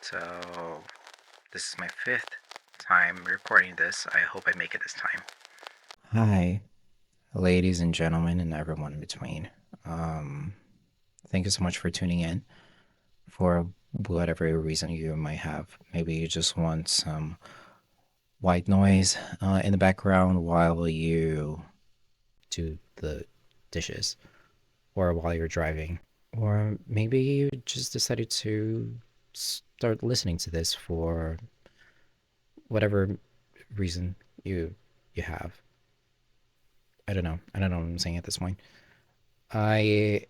So, this is my fifth time recording this. I hope I make it this time. Hi, ladies and gentlemen, and everyone in between. Um, Thank you so much for tuning in for whatever reason you might have. Maybe you just want some white noise in the background while you do the dishes or while you're driving. Or maybe you just decided to start listening to this for whatever reason you have. I don't know. I don't know what I'm saying at this point. I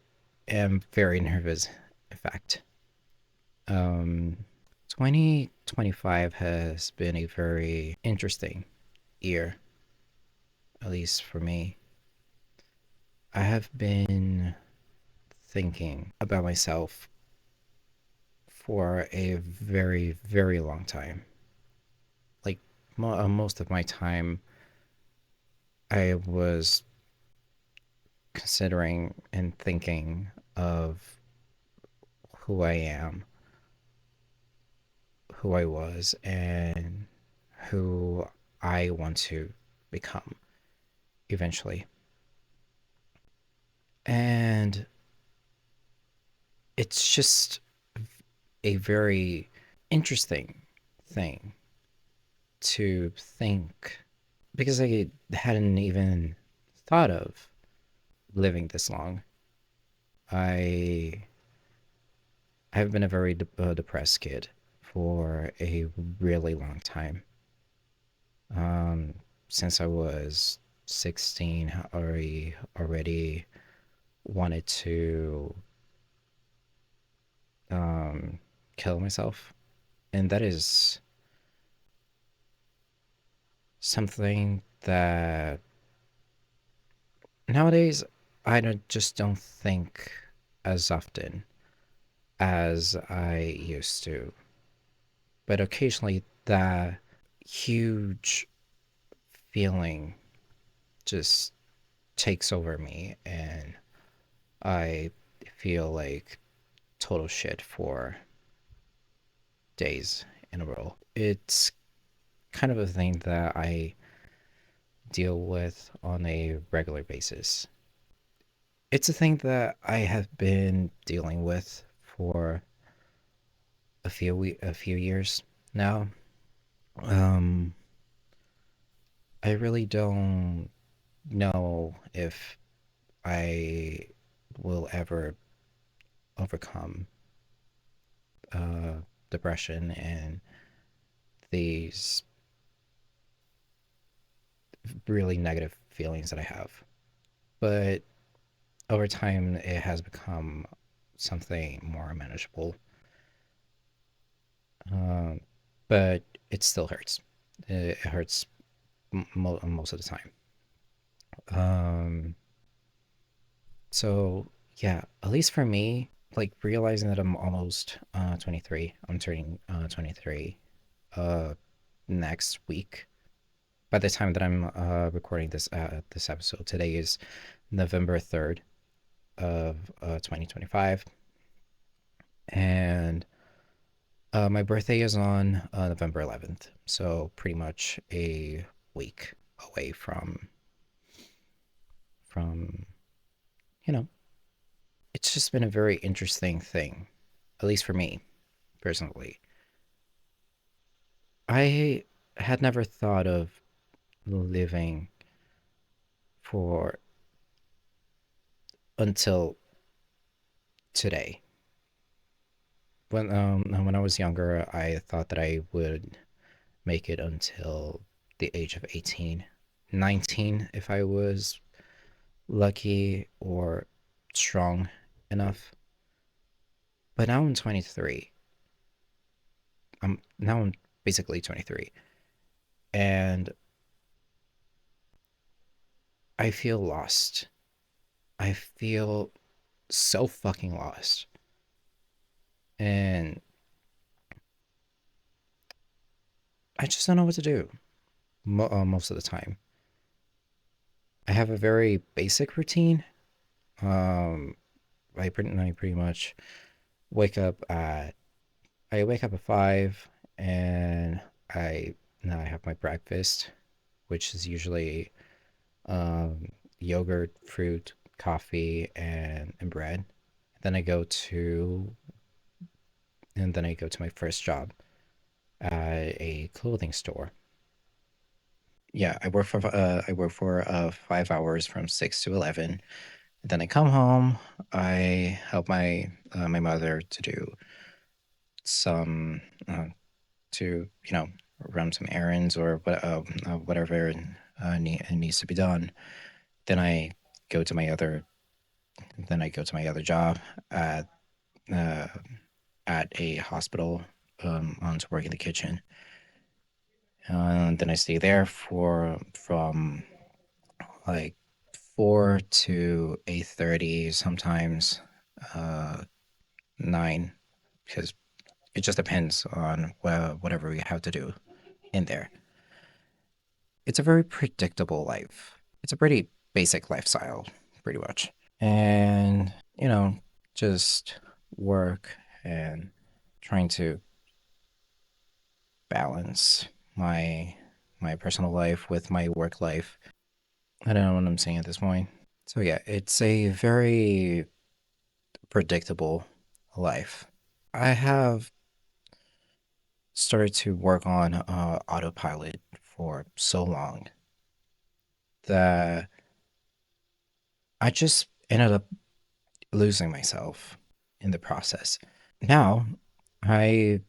am very nervous, in fact. Um, 2025 has been a very interesting year, at least for me. I have been thinking about myself for a very, very long time. Like, most of my time, I was considering and thinking of who I am, who I was, and who I want to become eventually. And it's just a very interesting thing to think because I hadn't even thought of living this long. I have been a very depressed kid for a really long time. Um, since I was 16, I already wanted to um, kill myself. And that is something that nowadays just don't think as often as I used to. But occasionally that huge feeling just takes over me and I feel like total shit for days in a row. It's kind of a thing that I deal with on a regular basis. It's a thing that I have been dealing with for a few years now. Um, I really don't know if I will ever overcome uh, depression and these really negative feelings that I have. But over time, it has become something more manageable. Um, but it still hurts. It hurts most of the time. Um, so yeah, at least for me, like realizing that I'm almost 23. I'm turning 23 uh next week. By the time that I'm recording this episode, today is November 3rd of 2025, and my birthday is on November 11th. So pretty much a week away from you know. It's just been a very interesting thing, at least for me personally. I had never thought of living for until today. When I was younger, I thought that I would make it until the age of 18, 19 if I was lucky or strong enough. But now I'm 23. I'm basically 23, and I feel lost. I feel so fucking lost. And I just don't know what to do most of the time. I have a very basic routine. Um, I pretty much wake up at I wake up at 5 and I now I have my breakfast, which is usually um, yogurt, fruit, coffee, and bread. Then I go to and then I go to my first job at a clothing store. Yeah, I work for 5 hours from 6 to 11. Then I come home. I help my mother to do some to run some errands or whatever needs to be done. Then I go to my other then I go to my other job at uh, at a hospital on to work in the kitchen. And then I stay there for from like 4 to 8:30, sometimes uh, 9, because it just depends on whatever we have to do in there. It's a very predictable life. It's a pretty basic lifestyle, pretty much. And, just work and trying to balance my my personal life with my work life. I don't know what I'm saying at this point. So yeah, it's a very predictable life. I have started to work on autopilot for so long that I just ended up losing myself in the process. Now, I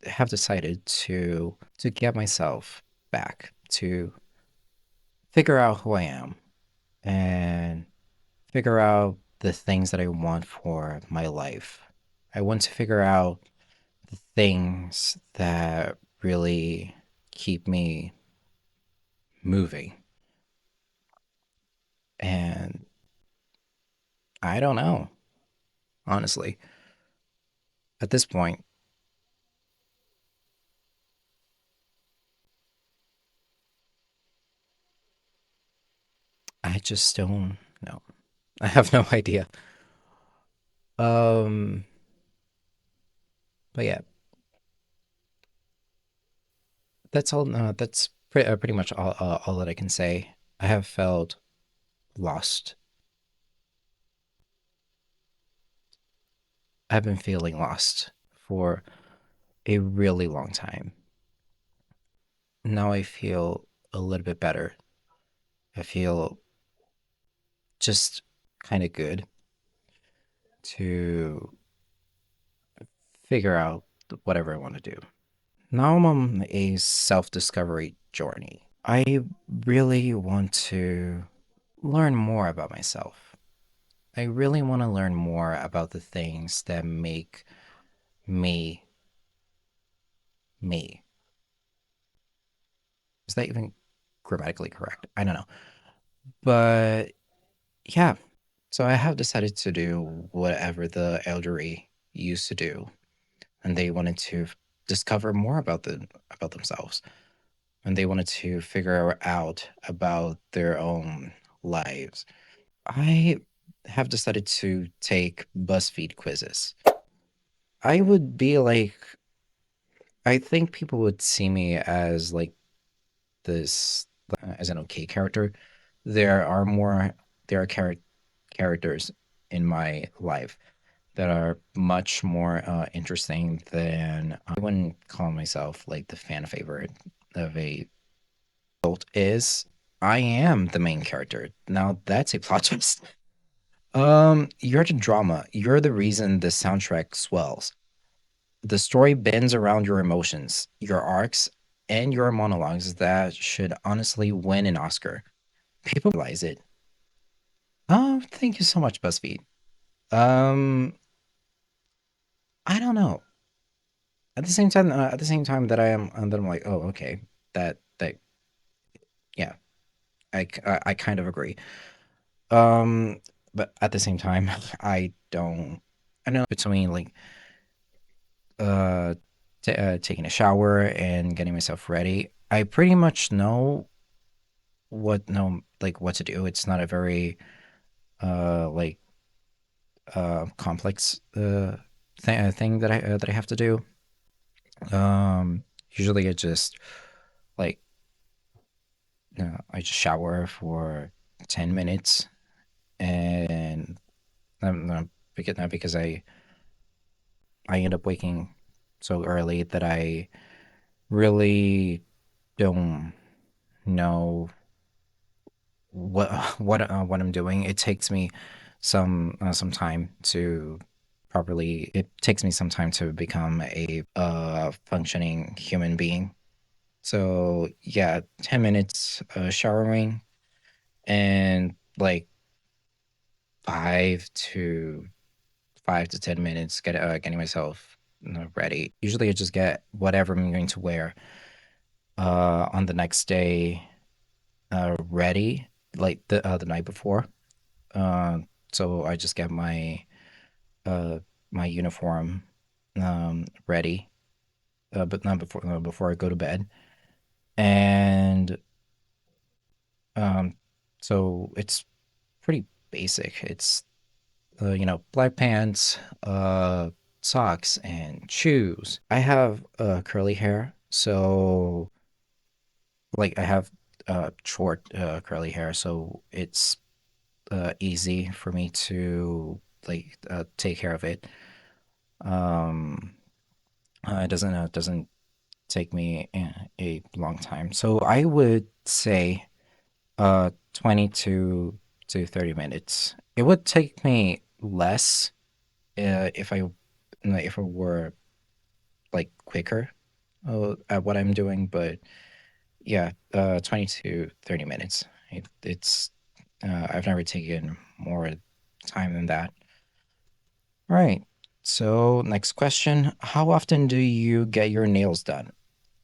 have decided to get myself back to figure out who I am and figure out the things that I want for my life. I want to figure out the things that really keep me moving. And I don't know, honestly. At this point, I just don't know. I have no idea. Um, but yeah, that's all. That's pretty much all that I can say. I have felt lost. I've been feeling lost for a really long time. Now I feel a little bit better. I feel just kind of good to figure out whatever I want to do. Now I'm on a self discovery journey. I really want to learn more about myself. I really want to learn more about the things that make me me. Is that even grammatically correct? I don't know. But yeah, so I have decided to do whatever the elderly used to do, and they wanted to discover more about themselves, and they wanted to figure out about their own lives. I have decided to take BuzzFeed quizzes. I would be like, I think people would see me as like this, as an okay character. There are more, there are characters in my life that are much more interesting than I wouldn't call myself like the fan favorite of a cult is. I am the main character. Now that's a plot twist. You're the drama. You're the reason the soundtrack swells. The story bends around your emotions, your arcs, and your monologues that should honestly win an Oscar. People realize it. Oh, thank you so much, BuzzFeed. Um, I don't know. At the same time that I'm like, oh, okay, that, yeah, I kind of agree. Um, but at the same time, I don't. I know between like uh, taking a shower and getting myself ready. I pretty much know like what to do. It's not a very like complex thing that I have to do. Usually I just like I just shower for 10 minutes and not because I end up waking so early that I really don't know what I'm doing. It takes me some time to properly. It takes me some time to become a functioning human being. So yeah, 10 minutes showering and like 5 to 10 minutes getting myself ready. Usually, I just get whatever I'm going to wear on the next day ready, like the night before. Uh, so I just get uh, my uniform ready, but not before I go to bed. And um, so it's pretty basic. It's black pants, socks, and shoes. I have curly hair, so like I have short curly hair, so it's easy for me to take care of it. Um, it doesn't take me a long time. So I would say 20 to 30 minutes. It would take me less if I were like quicker at what I'm doing, but yeah, 20 to 30 minutes. It's I've never taken more time than that. All right. So, next question. How often do you get your nails done?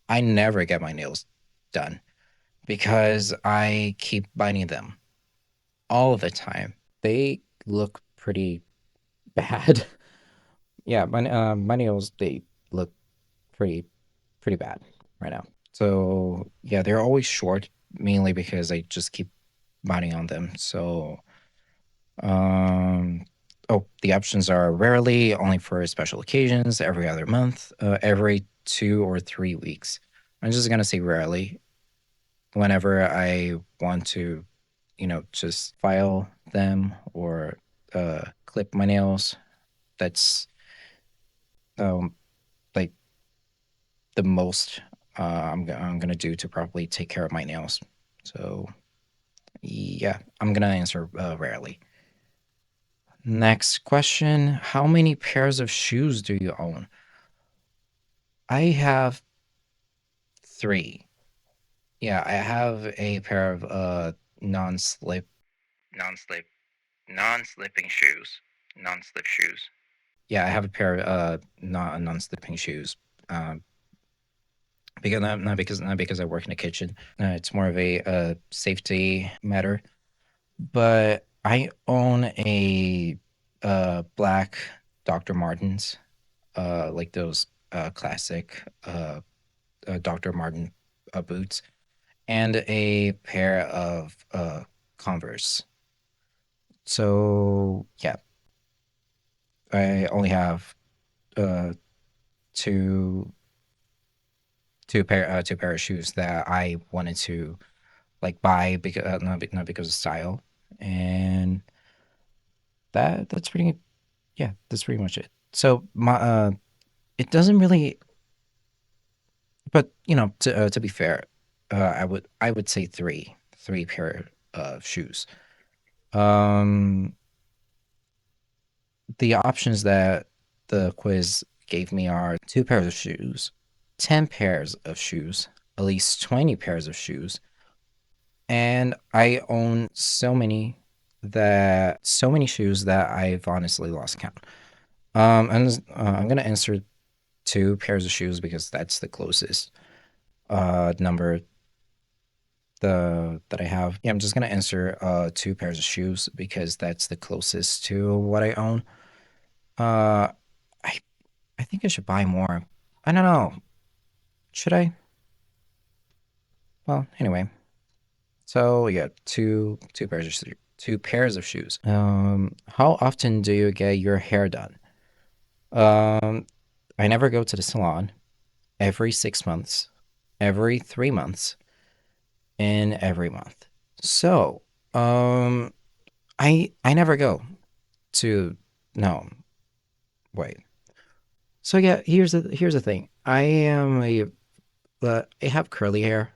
I never get my nails done because I keep biting them all the time. They look pretty bad. Yeah, my nails they look pretty bad right now. So, yeah, they're always short mainly because I just keep biting on them. So, Um, oh, the options are rarely, only for special occasions, every other month, every 2 or 3 weeks. I'm just gonna say rarely. Whenever I want to, just file them or clip my nails, that's um like the most I'm gonna do to properly take care of my nails. So yeah, I'm gonna answer rarely. Next question. How many pairs of shoes do you own? I have three. Yeah, I have a pair of non-slip non-slip non-slipping shoes. Non-slip shoes. Yeah, I have a pair of non-slipping shoes. Um because not because I work in the kitchen. It's more of a safety matter. But I own a black Dr. Martens, like those classic Dr. Martin boots, and a pair of Converse. So yeah, I only have uh, two two pair of shoes that I wanted to like buy because not because of style, and that's pretty yeah that's pretty much it. So my it doesn't really, but to be fair, I would say three pair of shoes. Um, the options that the quiz gave me are two pairs of shoes, 10 pairs of shoes, at least 20 pairs of shoes, and I own so many shoes that I've honestly lost count. And I'm gonna answer two pairs of shoes because that's the closest number that I have. Yeah, I'm just gonna answer two pairs of shoes because that's the closest to what I own. Uh, I I think I should buy more. I don't know. Should I? Well, anyway. So yeah, two pairs of shoes. How often do you get your hair done? Um, I never go to the salon. every 6 months, every 3 months, and every month. So, um, I never go to no wait. So yeah, here's the thing. I have curly hair,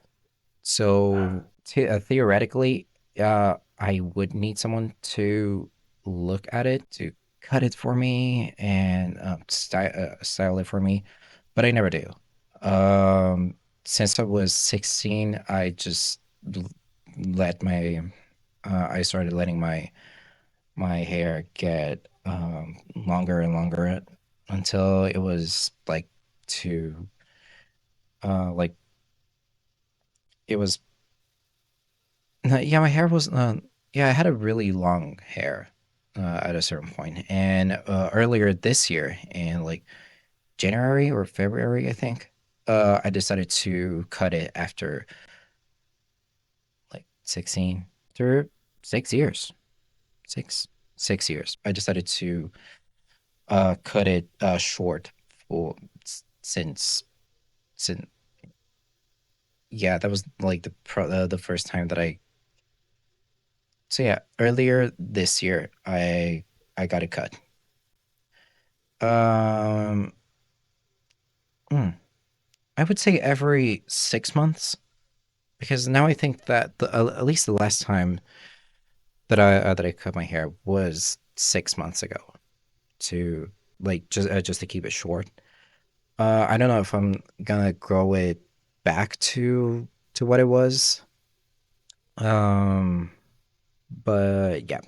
so theoretically, I would need someone to look at it to cut it for me and style it for me, but I never do. Um, since I was 16, I just l- let my I started letting my hair get longer and longer until it was like to like it was yeah, my hair was yeah, I had a really long hair at a certain point, and earlier this year in like January or February, I think, I decided to cut it after like 16 through 6 years, six 6 years. I decided to cut it short for since since yeah, that was like the first time that I so yeah, earlier this year I got it cut. Um, hmm, I would say every 6 months because now I think that at least the last time that I cut my hair was 6 months ago to like just to keep it short. I don't know if I'm gonna grow it back to what it was. Um, but yeah,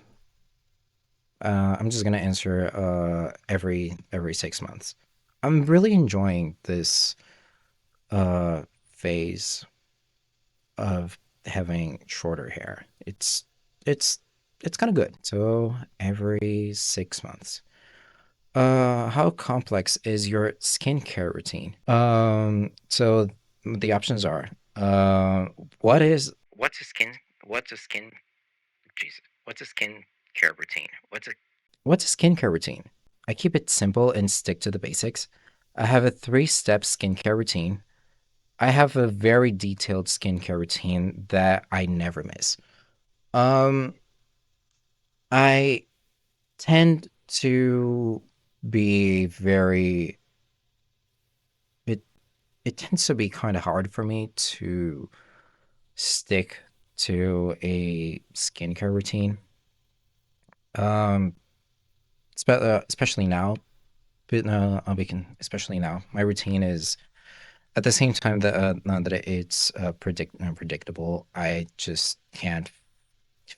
I'm just gonna answer every 6 months. I'm really enjoying this phase of having shorter hair. It's it's kind of good. So every 6 months. How complex is your skincare routine? So the options are, what is what's a skin Jesus what's a skin care routine? What's a skincare routine? I keep it simple and stick to the basics. I have a three-step skincare routine. I have a very detailed skincare routine that I never miss. Um, I tend to be very it it tends to be kind of hard for me to stick to a skincare routine. Um, especially now, but we can especially now. My routine is at the same time that now that it's predictable. I just can't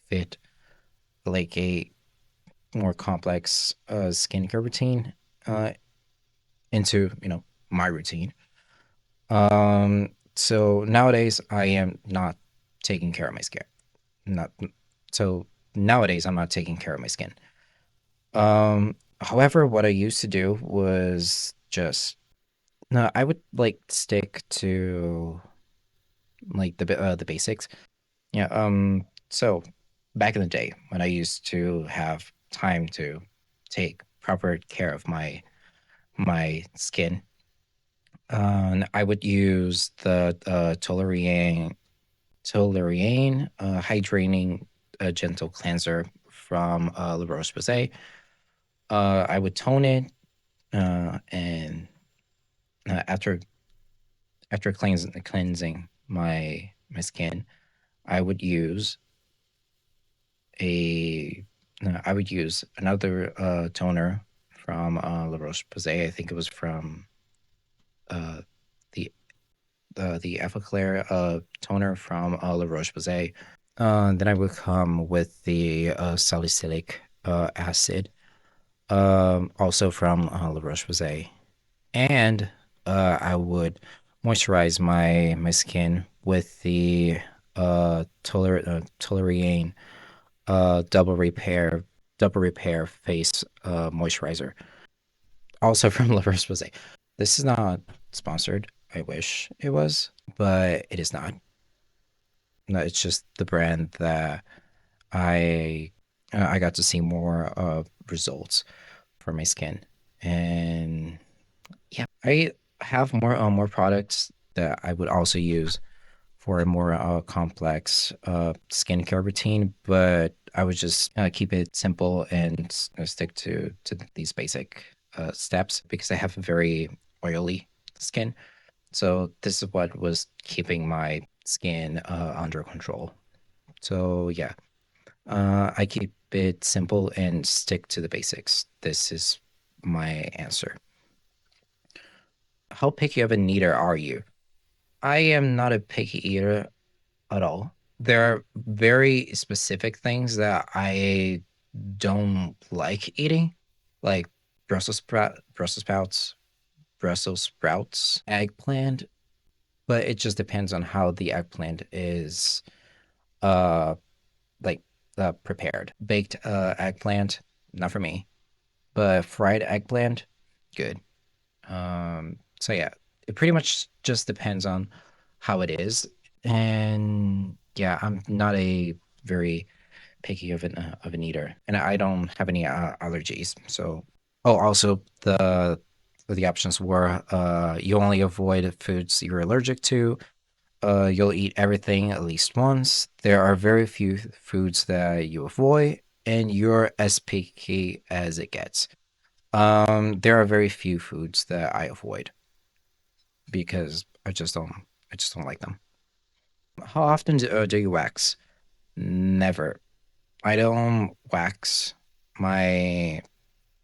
fit like a more complex skincare routine uh, into my routine. So nowadays I am not taking care of my skin. Not so nowadays I'm not taking care of my skin. However, what I used to do was just no, I would like stick to like the basics. Yeah. So back in the day when I used to have time to take proper care of my skin, I would use the Toleriane hydrating gentle cleanser from La Roche-Posay. I would tone it, and after cleansing my skin, I would use a I would use another toner from La Roche-Posay. I think it was from uh, the the Effaclar toner from La Roche-Posay. Then I would come with the salicylic acid, also from La Roche-Posay, and I would moisturize my skin with the Toleriane double repair face moisturizer, also from La Roche-Posay. This is not sponsored. I wish it was, but it is not. No, it's just the brand that I I got to see more results for my skin, and yeah, have more products that I would also use for a more complex skincare routine, but I would just keep it simple and stick to these basic steps because I have a very oily skin. So this is what was keeping my skin under control. So yeah, I keep it simple and stick to the basics. This is my answer. How picky of an eater are you? I am not a picky eater at all. There are very specific things that I don't like eating, like Brussels sprouts, eggplant, but it just depends on how the eggplant is uh like prepared. Baked eggplant, not for me, but fried eggplant, good. So yeah, it pretty much just depends on how it is. And yeah, I'm not a very picky of an eater, and I don't have any allergies. So, oh, also the options were you only avoid foods you're allergic to. You'll eat everything at least once. There are very few foods that you avoid, and you're as picky as it gets. There are very few foods that I avoid because I just don't like them. How often do you wax? Never. I don't wax my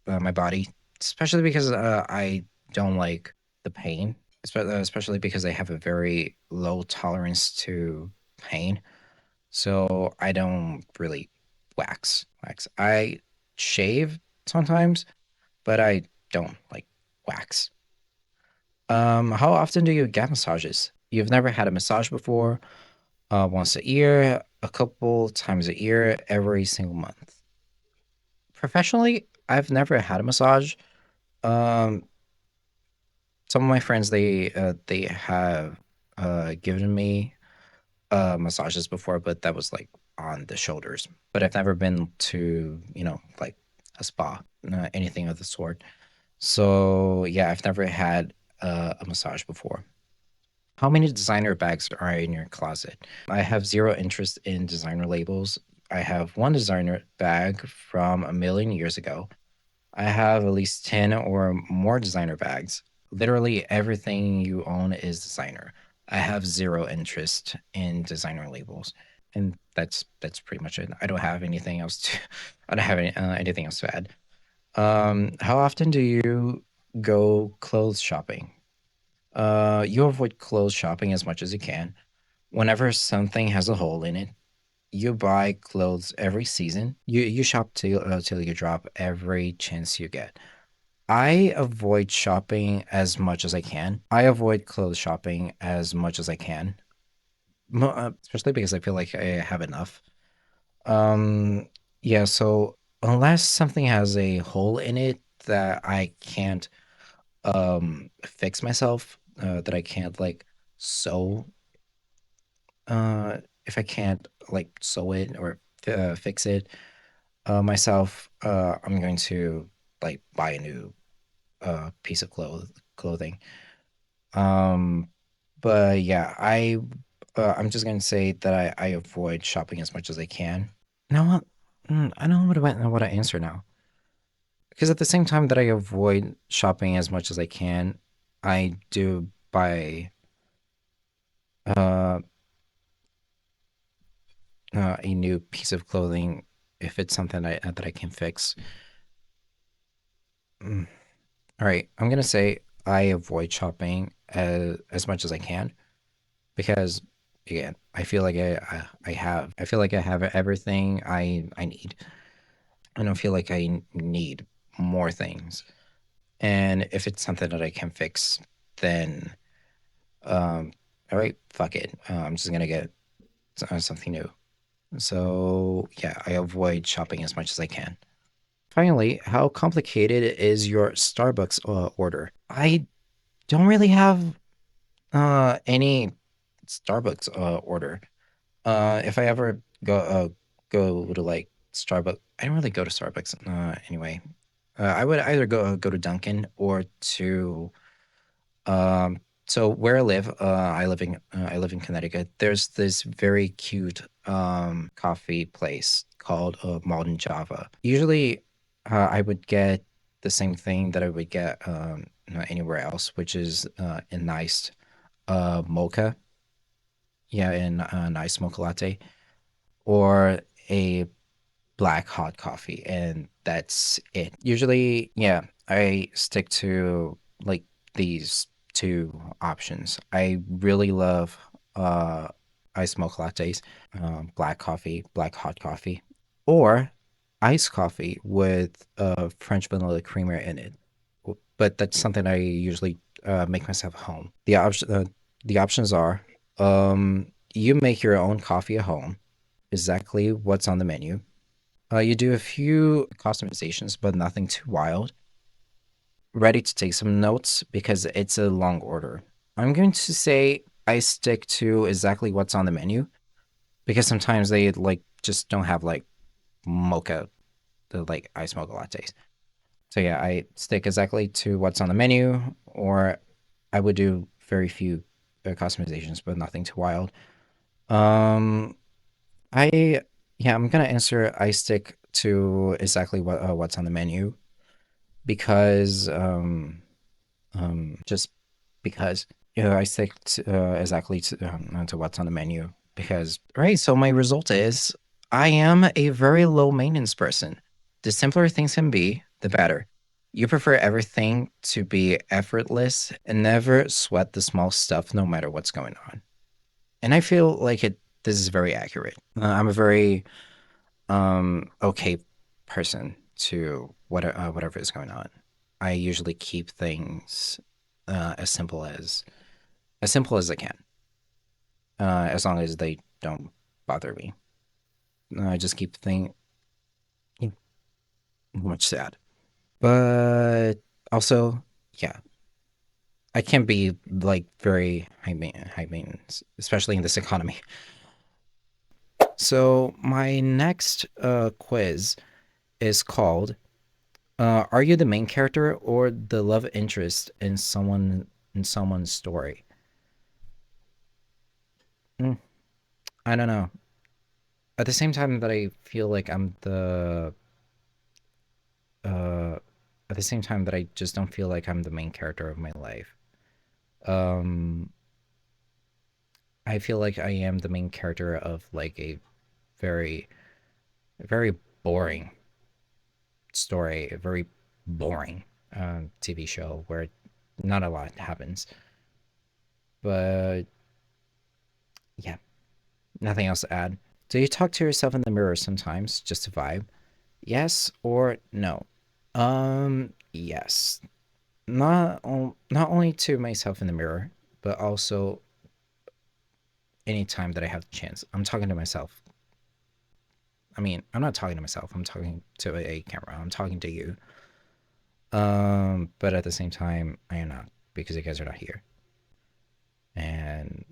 my body, especially because I don't like the pain, especially because I have a very low tolerance to pain. So I don't really wax. I shave sometimes, but I don't like wax. How often do you get massages? You've never had a massage before? Once a year, a couple times a year, every single month. Professionally, I've never had a massage. Um, some of my friends they have given me massages before, but that was like on the shoulders. But I've never been to like a spa, anything of the sort. So yeah, I've never had a massage before. How many designer bags are in your closet? I have zero interest in designer labels. I have one designer bag from a million years ago. I have at least 10 or more designer bags. Literally everything you own is designer. I have zero interest in designer labels. And that's pretty much it. I don't have anything else to I don't have anything else to add. How often do you go clothes shopping? You avoid clothes shopping as much as you can. Whenever something has a hole in it, you buy clothes every season. You shop till you drop every chance you get. I avoid shopping as much as I can. I avoid clothes shopping as much as I can, especially because I feel like I have enough. Um, yeah, so unless something has a hole in it that I can't fix myself, that I can't like sew, uh, if I can't like sew it or fix it myself, I'm going to like buy a new piece of clothing. Um, but yeah, I'm just gonna say that I avoid shopping as much as I can. Now what? I don't know what to answer now because at the same time that I avoid shopping as much as I can, I do buy uh, a new piece of clothing if it's something that I can fix. Mm. All right, I'm gonna say I avoid shopping as much as I can because again, I feel like I feel like I have everything I need. I don't feel like I need more things. And if it's something that I can fix, then um, all right, fuck it. I'm just gonna get something new. So yeah, I avoid shopping as much as I can. Finally, how complicated is your Starbucks order? I don't really have any Starbucks order. If I ever go to like Starbucks, I don't really go to Starbucks anyway. I would either go to Dunkin' or to So where I live in Connecticut. There's this very cute coffee place called Malden Java. Usually, I would get the same thing that I would get anywhere else, which is a nice mocha, yeah, and a nice mocha latte, or a black hot coffee, and that's it. Usually, yeah, I stick to like these two options. I really love uh iced mocha lattes, black coffee, black hot coffee, or iced coffee with French vanilla creamer in it. But that's something I usually make myself at home. The options are you make your own coffee at home, exactly what's on the menu. You do a few customizations, but nothing too wild. Ready to take some notes because it's a long order. I'm going to say I stick to exactly what's on the menu because sometimes they like just don't have like mocha, the like ice mocha lattes. So yeah, I stick exactly to what's on the menu, or I would do very few customizations, but nothing too wild. Um, I yeah, I'm gonna answer. I stick to exactly what's on the menu because just because I stick exactly to what's on the menu because right. So my result is I am a very low maintenance person. The simpler things can be, the better. You prefer everything to be effortless and never sweat the small stuff, no matter what's going on. And I feel like it. This is very accurate. I'm a very okay person to whatever is going on. I usually keep things as simple as I can, as long as they don't bother me. I just keep things much sad, but also, yeah, I can be like very high maintenance, especially in this economy. So my next quiz is called "Are you the main character or the love interest in someone's story?" Mm, I don't know. At the same time that I feel like I'm the uh at the same time that I just don't feel like I'm the main character of my life. Um I feel like I am the main character of like a very very boring story, a very boring TV show where not a lot happens. But yeah, nothing else to add. Do you talk to yourself in the mirror sometimes just to vibe? Yes or no? Yes. Not only to myself in the mirror, but also anytime that I have the chance. I'm talking to myself. I mean, I'm not talking to myself. I'm talking to a camera. I'm talking to you. But at the same time, I am not because you guys are not here, and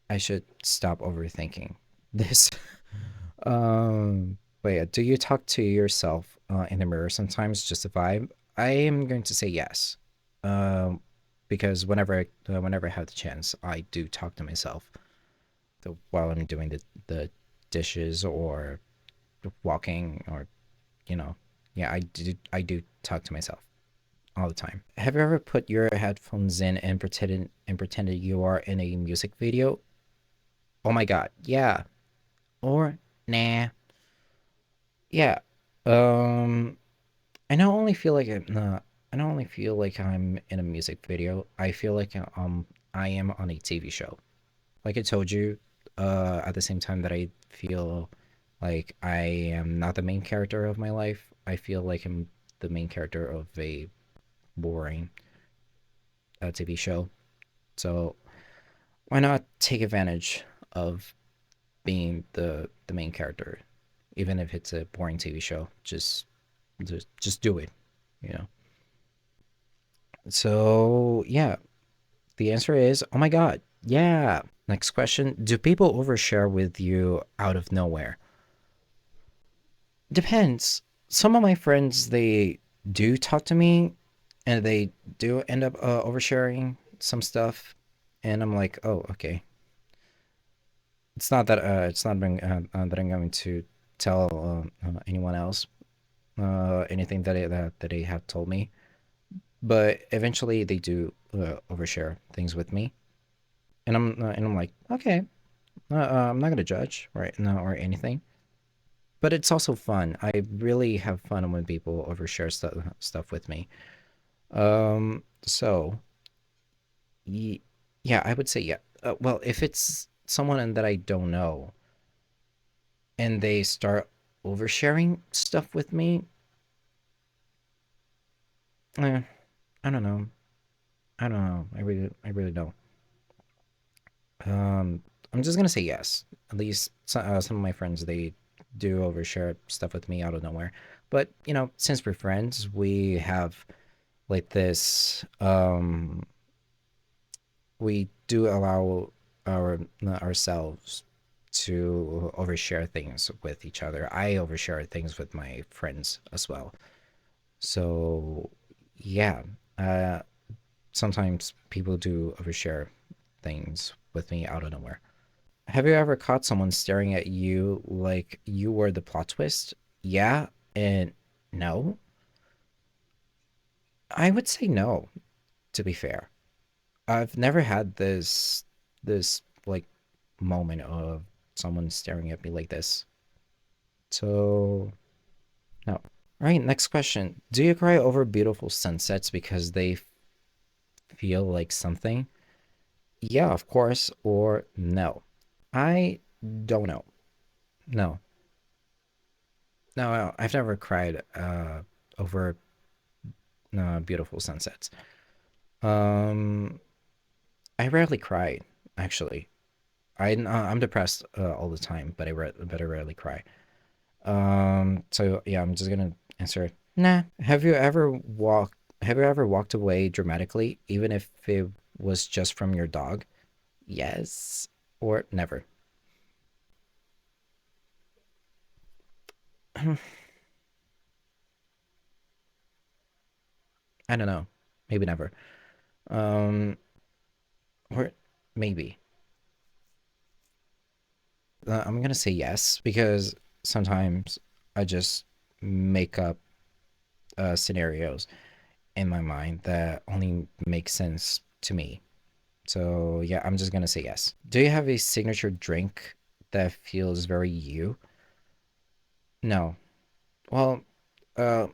I should stop overthinking this. But yeah, do you talk to yourself in the mirror sometimes just to vibe? I am going to say yes, um, because whenever I have the chance, I do talk to myself while I'm doing the dishes or walking or you know, yeah, I do talk to myself all the time. Have you ever put your headphones in and pretended you are in a music video? Oh my god, yeah. Or nah. Yeah. Um I not only feel like I not only feel like I'm in a music video, I feel like I am on a TV show. Like I told you, at the same time that I feel like I am not the main character of my life, I feel like I'm the main character of a boring TV show. So why not take advantage of being the main character, even if it's a boring TV show? Just do it, you know. So yeah, the answer is oh my god, yeah. Next question: do people overshare with you out of nowhere? Depends. Some of my friends they do talk to me and they do end up oversharing some stuff, and I'm like, oh, okay. It's not that I'm going to tell anyone else anything that they have told me, but eventually they do overshare things with me, and I'm like, okay, I'm not gonna judge, right? No, or anything. But it's also fun. I really have fun when people overshare stuff with me. So Ye yeah, I would say yeah. Well, if it's someone that I don't know and they start oversharing stuff with me, eh, I don't know. I don't know. I really don't. Um, I'm just gonna say yes. At least some of my friends they do overshare stuff with me out of nowhere. But since we're friends, we have like this. We do allow ourselves to overshare things with each other. I overshare things with my friends as well. So, yeah, uh, sometimes people do overshare things with me out of nowhere. Have you ever caught someone staring at you like you were the plot twist? Yeah, and no. I would say no, to be fair. I've never had this like moment of someone staring at me like this. So, no. All right, next question. Do you cry over beautiful sunsets because they feel like something? Yeah, of course, or no. I don't know. No. No, I've never cried over beautiful sunsets. Um, I rarely cry, actually. I'm depressed all the time, but I rarely cry. So yeah, I'm just gonna answer. Nah. Have you ever walked away dramatically, even if it was just from your dog? Yes, or never. I don't know. Maybe never. Um, or maybe. I'm gonna say yes because sometimes I just make up scenarios in my mind that only make sense to me. So yeah, I'm just gonna say yes. Do you have a signature drink that feels very you? No. Well, uh,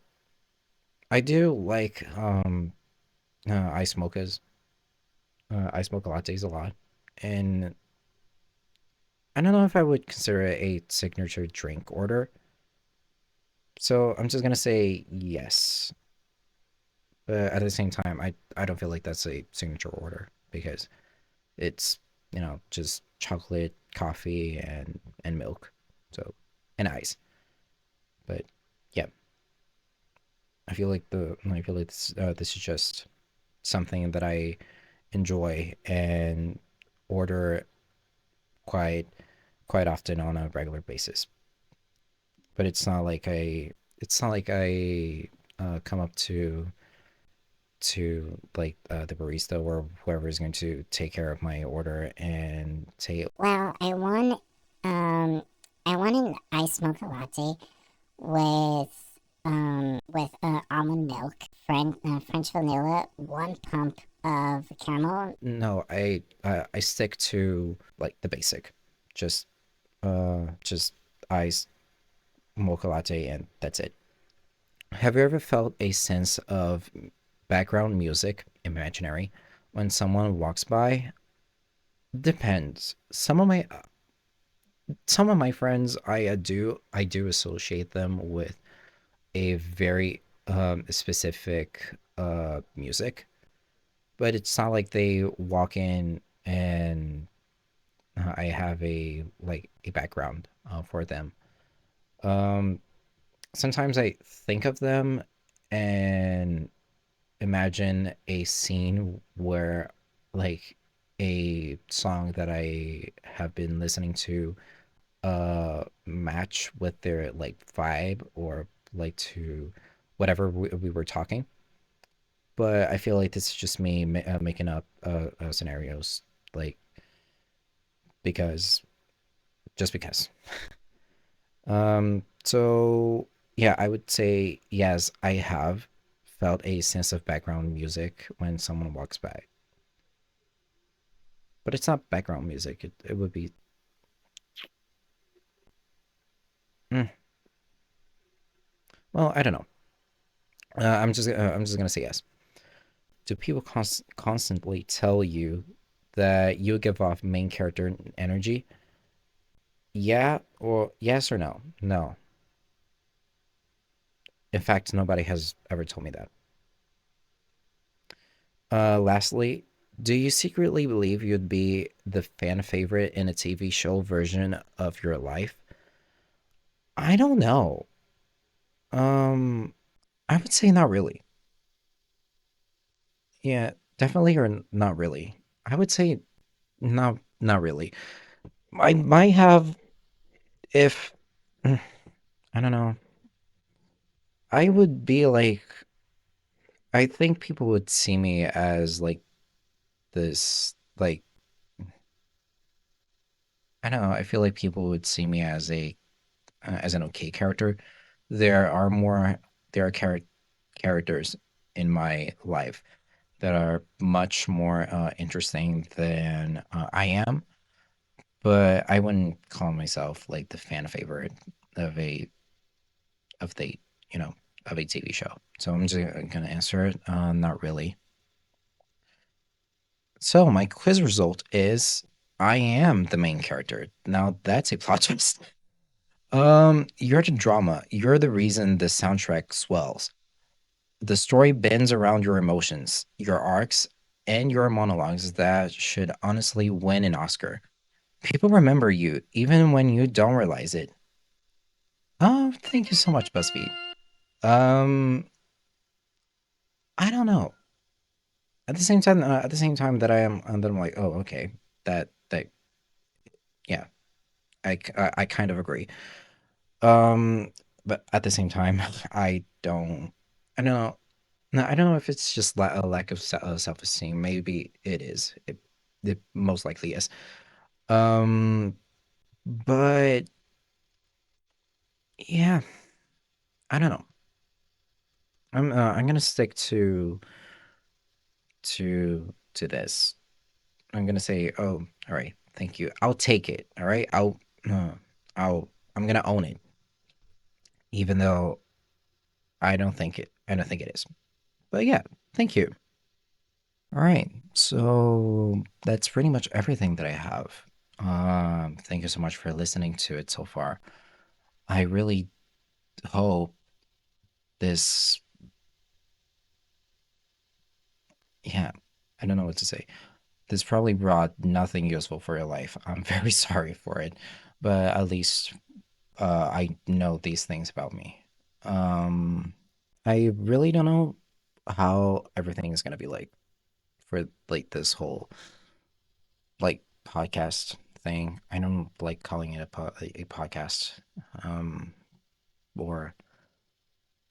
I do like ice mochas. Ice mocha lattes a lot, and I don't know if I would consider it a signature drink order. So I'm just gonna say yes, but at the same time, I don't feel like that's a signature order because it's just chocolate, coffee, and milk, so and ice. But yeah, I feel like this is just something that I enjoy and order quite quite often on a regular basis. But it's not like I come up to like the barista or whoever is going to take care of my order and say, Well, um I want an iced mocha latte with almond milk, French vanilla, one pump of caramel. no, I stick to like the basic, just just iced mocha latte, and that's it. Have you ever felt a sense of background music, imaginary, when someone walks by? Depends. Some of my friends, I do associate them with a very specific music, but it's not like they walk in and I have a background for them. Um, Sometimes I think of them and imagine a scene where like a song that I have been listening to match with their like vibe or like to whatever we were talking. but I feel like this is just me making up scenarios, like because just because. So yeah, I would say yes, I have felt a sense of background music when someone walks by, but it's not background music. It would be. Mm, well, I don't know. I'm just gonna say yes. Do people constantly tell you that you give off main character energy? Yeah, or yes or no? No. In fact, nobody has ever told me that. Lastly, do you secretly believe you'd be the fan favorite in a TV show version of your life? I don't know. Um, I would say not really. Yeah, definitely or not really. I would say not really. I might have if I don't know. I would be like I think people would see me as like this like I don't know. I feel like people would see me as an okay character. There are more there are characters in my life that are much more interesting than I am, but I wouldn't call myself like the fan favorite of a of the you know of a TV show. So I'm just gonna answer it. Not really. So my quiz result is I am the main character. Now that's a plot twist. You're the drama. You're the reason the soundtrack swells. The story bends around your emotions, your arcs, and your monologues that should honestly win an Oscar. People remember you even when you don't realize it. Oh, thank you so much, BuzzFeed. Um, I don't know. At the same time that that I'm like, oh, okay, that, yeah, I kind of agree. Um, but at the same time, I don't, I don't know. No, I don't know if it's just a lack of self-esteem. Maybe it is. It most likely is. Um, but yeah, I don't know. I'm gonna stick to this. I'm gonna say, oh, all right, thank you. I'll take it. All right, uh, I'm gonna own it, even though I don't think it is. But yeah, thank you. All right, so that's pretty much everything that I have. Thank you so much for listening to it so far. I really hope this, yeah, I don't know what to say. This probably brought nothing useful for your life. I'm very sorry for it, but at least I know these things about me. Um, I really don't know how everything is gonna be like for like this whole like podcast thing. I don't like calling it a podcast um, or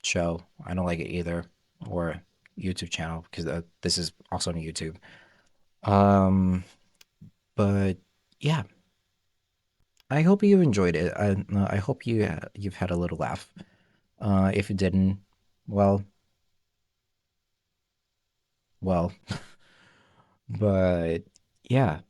show. I don't like it either, or YouTube channel because this is also on YouTube. Um, but yeah, I hope you enjoyed it. I hope you've had a little laugh. If you didn't, well, well, but yeah,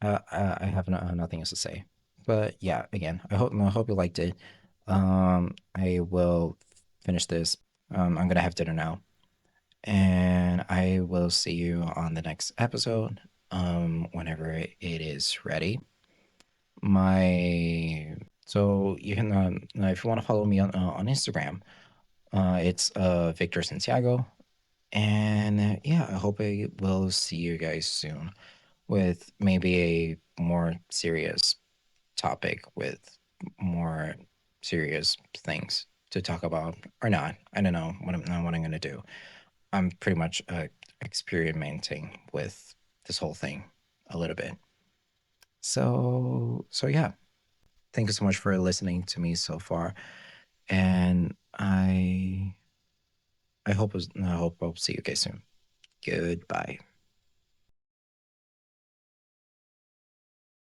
I have nothing else to say. But yeah, again, I hope you liked it. I will finish this. I'm gonna have dinner now, and I will see you on the next episode. Whenever it is ready. My so you can if you want to follow me on Instagram, it's Victor Santiago, and yeah, I hope I will see you guys soon with maybe a more serious topic with more serious things to talk about or not. I don't know what I'm gonna do. I'm pretty much experimenting with this whole thing a little bit. So yeah, thank you so much for listening to me so far. And I hope I'll see you guys soon. Goodbye.